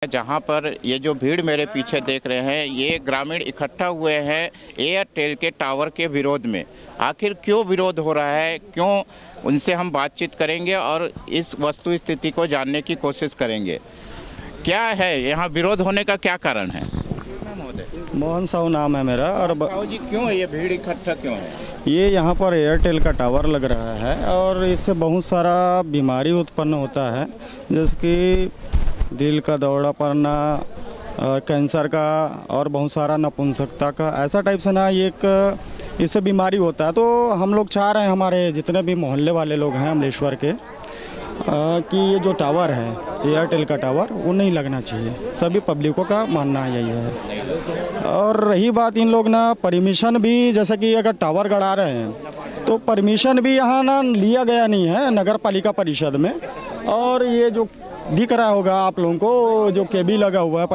जहां पर ये जो भीड़ मेरे पीछे देख रहे हैं, ये ग्रामीण इकट्ठा हुए हैं एयरटेल के टावर के विरोध में। आखिर क्यों विरोध हो रहा है, क्यों, उनसे हम बातचीत करेंगे और इस वस्तु स्थिति को जानने की कोशिश करेंगे। क्या है यहाँ विरोध होने का, क्या कारण है? मोहन साहू नाम है मेरा। और साहू जी, क्यों ये भीड़ इकट्ठा क्यों है? ये यहाँ पर एयरटेल का टावर लग रहा है और इससे बहुत सारा बीमारी उत्पन्न होता है, जैसे कि दिल का दौरा पड़ना, कैंसर का और बहुत सारा नपुंसकता का, ऐसा टाइप से ना ये एक इससे बीमारी होता है। तो हम लोग चाह रहे हैं, हमारे जितने भी मोहल्ले वाले लोग हैं अमलेश्वर के, कि ये जो टावर है एयरटेल का टावर वो नहीं लगना चाहिए। सभी पब्लिकों का मानना यही है। और रही बात इन लोग ना परमिशन भी, जैसे कि अगर टावर गड़ा रहे हैं तो परमिशन भी यहाँ ना लिया गया नहीं है नगर पालिका परिषद में। और ये जो दिख रहा होगा आप लोगों को, जो केबी लगा हुआ है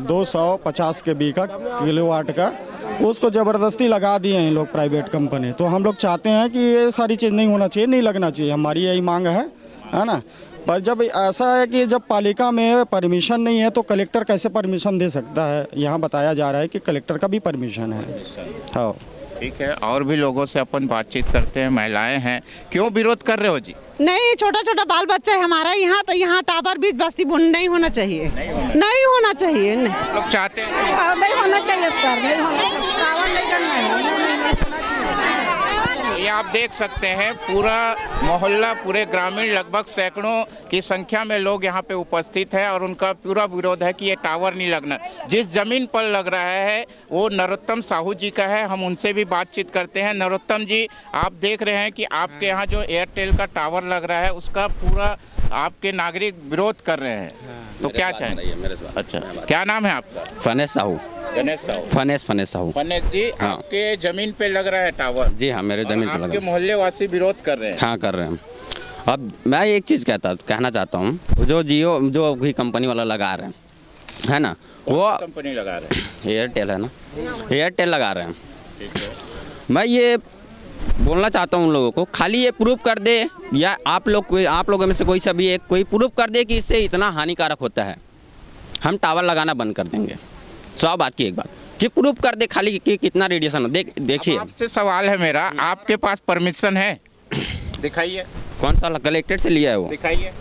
250 केबी का, किलोवाट का, उसको ज़बरदस्ती लगा दिए हैं लोग, प्राइवेट कंपनी। तो हम लोग चाहते हैं कि ये सारी चीज़ नहीं होना चाहिए, नहीं लगना चाहिए, हमारी यही मांग है ना। पर जब ऐसा है कि जब पालिका में परमिशन नहीं है तो कलेक्टर कैसे परमिशन दे सकता है? यहाँ बताया जा रहा है कि कलेक्टर का भी परमिशन है। हाँ, ठीक है, और भी लोगों से अपन बातचीत करते हैं। महिलाएं हैं, क्यों विरोध कर रहे हो जी? नहीं, छोटा छोटा बाल बच्चा है हमारा यहाँ, तो यहाँ टावर भी बस्ती बुन नहीं होना चाहिए, नहीं होना चाहिए। लोग चाहते हैं नहीं होना चाहिए सर, नहीं होना। ये आप देख सकते हैं, पूरा मोहल्ला, पूरे ग्रामीण, लगभग सैकड़ों की संख्या में लोग यहाँ पे उपस्थित हैं और उनका पूरा विरोध है कि ये टावर नहीं लगना। जिस जमीन पर लग रहा है वो नरोत्तम साहू जी का है, हम उनसे भी बातचीत करते हैं। नरोत्तम जी, आप देख रहे हैं कि आपके यहाँ जो एयरटेल का टावर लग रहा है उसका पूरा आपके नागरिक विरोध कर रहे हैं, तो क्या चाहेंगे? अच्छा, क्या नाम है आपका? फनेश साहू। गणेश साहू। फनेश साहू। फनेश जी, हाँ। आपके जमीन पे लग रहा है टावर? जी हाँ, मेरे जमीन पे लगा। आपके मोहल्ले वासी विरोध कर रहे हैं? हाँ, कर रहे हैं। अब मैं एक चीज़ कहना चाहता हूँ, जो जियो जो भी कंपनी वाला लगा रहे हैं, है ना, वो कंपनी लगा रहे हैं? एयरटेल है ना, एयरटेल लगा रहे हैं। ठीक है। मैं ये बोलना चाहता हूँ उन लोगों को, खाली ये प्रूफ कर दे, या आप लोगों में से कोई सा भी एक कोई प्रूफ कर दे कि इससे इतना हानिकारक होता है, हम टावर लगाना बंद कर देंगे। 100 बात की एक बात कि प्रूफ कर दे खाली कि कितना रेडिएशन हो। देखिए, आपसे सवाल है मेरा, आपके पास परमिशन है? दिखाइए। कौन सा कलेक्टेड से लिया है वो? दिखाइए।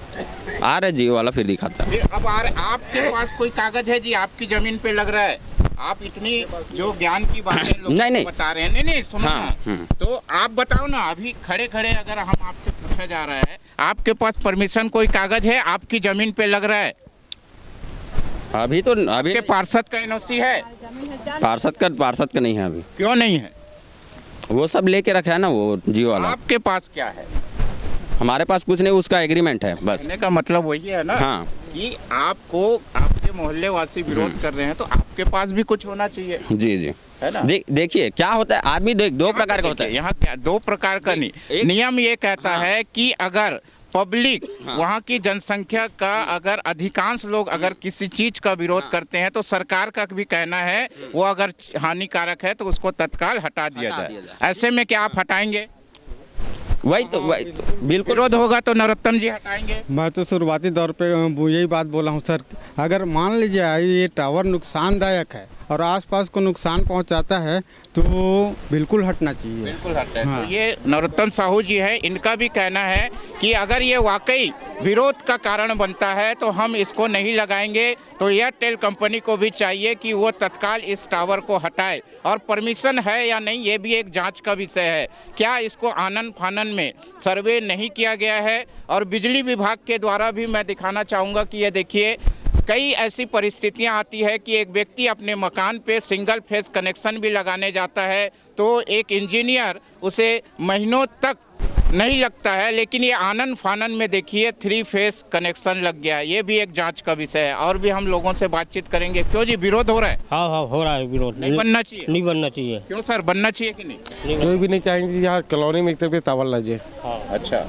आ रहा है जियो वाला, फिर दिखाता है। फिर अब आपके पास कोई कागज है जी? आपकी जमीन पे लग रहा है, आप इतनी जो ज्ञान की बातें लोगों को बता रहे हैं। नहीं सुनो ना, तो आप बताओ ना, अभी खड़े खड़े अगर हम आपसे पूछा जा रहा है, आपके पास परमिशन कोई कागज है? आपकी जमीन पे लग रहा है? अभी के पार्षद का एनओसी है? पार्षद का नहीं है अभी। क्यों नहीं है? वो सब लेके रखा है ना वो जियो वाला। आपके पास क्या है? हमारे पास कुछ नहीं, उसका एग्रीमेंट है बस। कहने का मतलब वही है ना, हाँ, कि आपको, आपके मोहल्ले वासी विरोध कर रहे हैं तो आपके पास भी कुछ होना चाहिए। जी जी, है ना। देखिए क्या होता है, आदमी दो प्रकार का होता है यहाँ। क्या दो प्रकार का? नहीं, नियम ये कहता है कि अगर पब्लिक, वहाँ की जनसंख्या का अगर अधिकांश लोग अगर किसी चीज का विरोध करते हैं तो सरकार का भी कहना है वो अगर हानिकारक है तो उसको तत्काल हटा दिया जाए। ऐसे में क्या आप हटाएंगे? वही तो बिल्कुल विरोध होगा तो नरोत्तम जी हटाएंगे। मैं तो शुरुआती दौर पे यही बात बोला हूँ सर, अगर मान लीजिए ये टावर नुकसानदायक है और आसपास को नुकसान पहुंचाता है तो बिल्कुल हटना चाहिए। बिल्कुल हटना है। हाँ। तो ये नरोत्तम साहू जी है, इनका भी कहना है कि अगर ये वाकई विरोध का कारण बनता है तो हम इसको नहीं लगाएंगे। तो एयरटेल कंपनी को भी चाहिए कि वो तत्काल इस टावर को हटाए, और परमिशन है या नहीं ये भी एक जांच का विषय है। क्या इसको आनन फानन में सर्वे नहीं किया गया है? और बिजली विभाग के द्वारा भी मैं दिखाना चाहूँगा कि ये देखिए, कई ऐसी परिस्थितियां आती है कि एक व्यक्ति अपने मकान पे सिंगल फेस कनेक्शन भी लगाने जाता है तो एक इंजीनियर उसे महीनों तक नहीं लगता है, लेकिन ये आनन फानन में देखिए 3 फेस कनेक्शन लग गया। ये भी एक जांच का विषय है। और भी हम लोगों से बातचीत करेंगे। क्यों जी विरोध हो रहा है? हाँ, हो रहा है विरोध। नहीं बनना चाहिए? नहीं बनना चाहिए। क्यों सर, बनना चाहिए कि नहीं? कोई भी नहीं चाहेंगे यहाँ कॉलोनी में एक तरफ टावर लगे। अच्छा,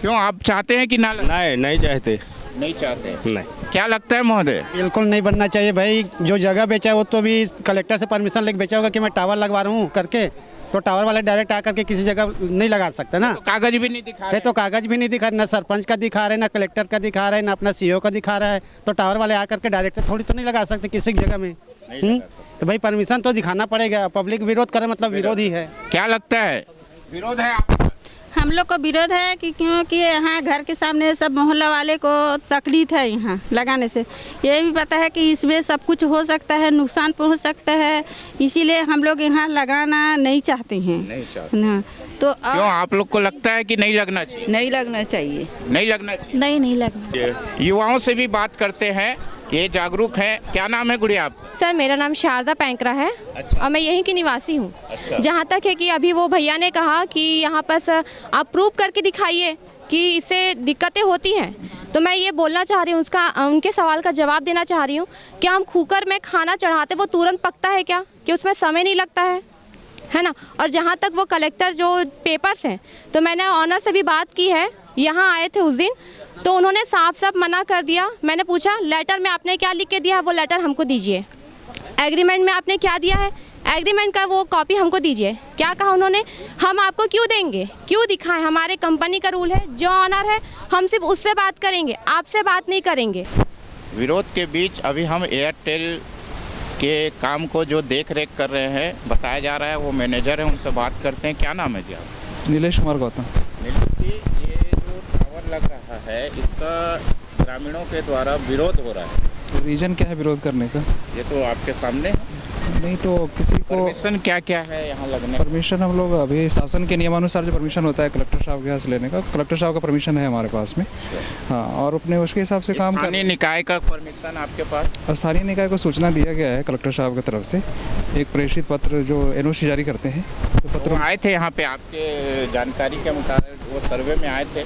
क्यों आप चाहते हैं कि ना लगे? नहीं चाहते। नहीं चाहते? नहीं। क्या लगता है महोदय? बिल्कुल नहीं बनना चाहिए भाई। जो जगह बेचा है वो तो भी कलेक्टर से परमिशन लेके बेचा होगा कि मैं टावर लगवा रहा हूँ करके। तो टावर वाले डायरेक्ट आकर के किसी जगह नहीं लगा सकते ना। तो कागज भी नहीं दिखा ये रहे। तो कागज भी नहीं दिखा, ना सरपंच का दिखा रहे, ना कलेक्टर का दिखा रहे, ना अपना सीईओ का दिखा रहा है। तो टावर वाले आकर के डायरेक्ट थोड़ी तो नहीं लगा सकते किसी जगह में। तो भाई परमिशन तो दिखाना पड़ेगा। पब्लिक विरोध करे मतलब विरोध ही है। क्या लगता है, विरोध है आपका? हम लोग को विरोध है कि क्योंकि यहाँ घर के सामने सब मोहल्ला वाले को तकलीफ है यहाँ लगाने से। ये भी पता है कि इसमें सब कुछ हो सकता है, नुकसान पहुँच सकता है, इसीलिए हम लोग यहाँ लगाना नहीं चाहते हैं। नहीं चाहते। ना तो क्यों, आप लोग को लगता है कि नहीं लगना चाहिए? नहीं लगना चाहिए। नहीं लगना चाहिए। नहीं लगना। युवाओं से भी बात करते हैं, ये जागरूक है। क्या नाम है गुड़िया आप? सर मेरा नाम शारदा पैंकरा है। अच्छा। और मैं यहीं की निवासी हूँ। अच्छा। जहाँ तक है कि अभी वो भैया ने कहा कि यहाँ पर आप प्रूव करके दिखाइए कि इससे दिक्कतें होती हैं, तो मैं ये बोलना चाह रही हूँ, उनके सवाल का जवाब देना चाह रही हूँ। क्या हम कुकर में खाना चढ़ाते वो तुरंत पकता है क्या, कि उसमें समय नहीं लगता है ना। और जहाँ तक वो कलेक्टर जो पेपर्स हैं, तो मैंने ऑनर से भी बात की है, यहाँ आए थे उस दिन, तो उन्होंने साफ साफ मना कर दिया। मैंने पूछा लेटर में आपने क्या लिख के दिया है, वो लेटर हमको दीजिए। एग्रीमेंट में आपने क्या दिया है, एग्रीमेंट का वो कॉपी हमको दीजिए। क्या कहा उन्होंने, हम आपको क्यों देंगे, क्यों दिखाएं, हमारे कंपनी का रूल है, जो ऑनर है हम सिर्फ उससे बात करेंगे, आपसे बात नहीं करेंगे। विरोध के बीच अभी हम एयरटेल के काम को जो देख रेख कर रहे हैं, बताया जा रहा है, वो मैनेजर है, उनसे बात करते हैं। क्या नाम है जी आप? नीलेश कुमार गौतम। नीलेश जी, ये जो टावर लग रहा है, इसका ग्रामीणों के द्वारा विरोध हो रहा है, रीजन क्या है विरोध करने का? ये तो आपके सामने है। नहीं तो किसी को परमिशन क्या क्या है यहाँ लगने? परमिशन हम लोग अभी शासन के नियमानुसार जो परमिशन होता है कलेक्टर साहब के यहाँ से लेने का, कलेक्टर साहब का परमिशन है हमारे पास में। हाँ, और अपने उसके हिसाब से काम स्थानीय निकाय का परमिशन आपके पास? स्थानीय निकाय को सूचना दिया गया है कलेक्टर साहब की तरफ से, एक प्रेषित पत्र जो एनओसी जारी करते हैं, तो वो आए थे यहाँ पे, आपके जानकारी के मुताबिक वो सर्वे में आए थे?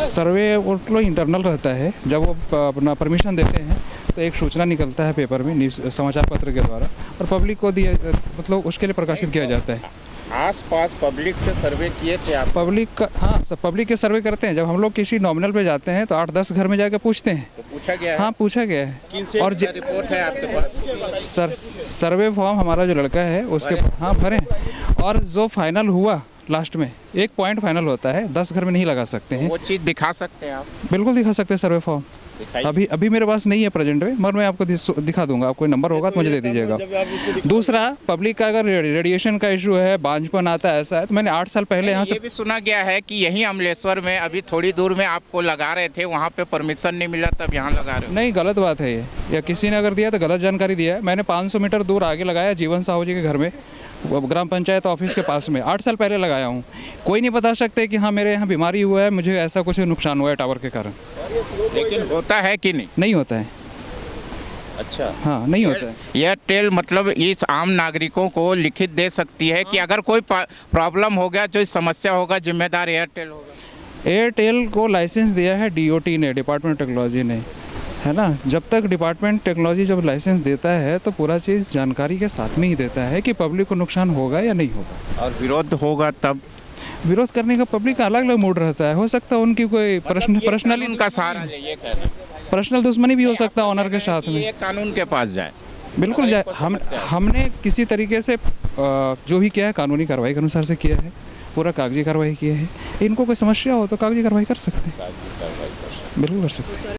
सर्वे वो तो इंटरनल रहता है। जब वो अपना परमिशन देते हैं तो एक सूचना निकलता है पेपर में, न्यूज़ समाचार पत्र के द्वारा, और पब्लिक को दिया, मतलब उसके लिए प्रकाशित किया जाता है। आस-पास पब्लिक से सर्वे किए थे आप? पब्लिक का, हाँ, सब पब्लिक के सर्वे करते हैं। जब हम लोग किसी नॉमिनल पे जाते हैं तो 8-10 घर में जाकर पूछते हैं। तो पूछा गया है? हाँ, पूछा गया है। किनसे और रिपोर्ट है आपके पास? सर्वे फॉर्म हमारा जो लड़का है उसके, हाँ, भरे। और जो फाइनल हुआ लास्ट में, एक पॉइंट फाइनल होता है, 10 घर में नहीं लगा सकते हैं। वो चीज़ दिखा सकते हैं आप? बिल्कुल दिखा सकते हैं सर्वे फॉर्म। अभी मेरे पास नहीं है प्रेजेंट में, मगर मैं आपको दिखा दूंगा। आपको नंबर होगा तो मुझे दे दीजिएगा। दूसरा, पब्लिक का अगर रेडिएशन का इशू है, बांझपन आता है, ऐसा है, तो मैंने 8 साल पहले यहाँ से ये भी सुना गया है कि यहीं अमलेश्वर में अभी थोड़ी दूर में आपको लगा रहे थे, वहाँ पे परमिशन नहीं मिला, तब यहाँ लगा रहे हो? नहीं, गलत बात है ये, या किसी ने अगर दिया तो गलत जानकारी दिया है। मैंने 500 मीटर दूर आगे लगाया, जीवन साहू जी के घर में, ग्राम पंचायत ऑफिस के पास में, 8 साल पहले लगाया हूँ। कोई नहीं बता सकते कि हाँ मेरे यहाँ बीमारी हुआ है, मुझे ऐसा कुछ नुकसान हुआ है टावर के कारण। लेकिन होता है कि नहीं? नहीं होता है। अच्छा, हाँ, नहीं होता है। एयरटेल मतलब इस आम नागरिकों को लिखित दे सकती है कि अगर कोई प्रॉब्लम हो गया, जो समस्या होगा, जिम्मेदार एयरटेल होगा? एयरटेल को लाइसेंस दिया है डीओटी ने, डिपार्टमेंट टेक्नोलॉजी ने, है ना। जब तक डिपार्टमेंट टेक्नोलॉजी जब लाइसेंस देता है तो पूरा चीज़ जानकारी के साथ में ही देता है कि पब्लिक को नुकसान होगा या नहीं होगा। और विरोध होगा तब? विरोध करने का पब्लिक का अलग अलग मूड रहता है। हो सकता है उनकी कोई पर्सनली उनका सहारा ले, ये कहना, पर्सनल दुश्मनी भी हो सकता है ऑनर के साथ में। ये कानून के पास जाए? बिल्कुल जाए। हमने किसी तरीके से जो भी किया है कानूनी कार्रवाई के अनुसार से किया है, पूरा कागजी कार्रवाई किया है। इनको कोई समस्या हो तो कागजी कार्रवाई कर सकते हैं, बिल्कुल कर सकते हैं।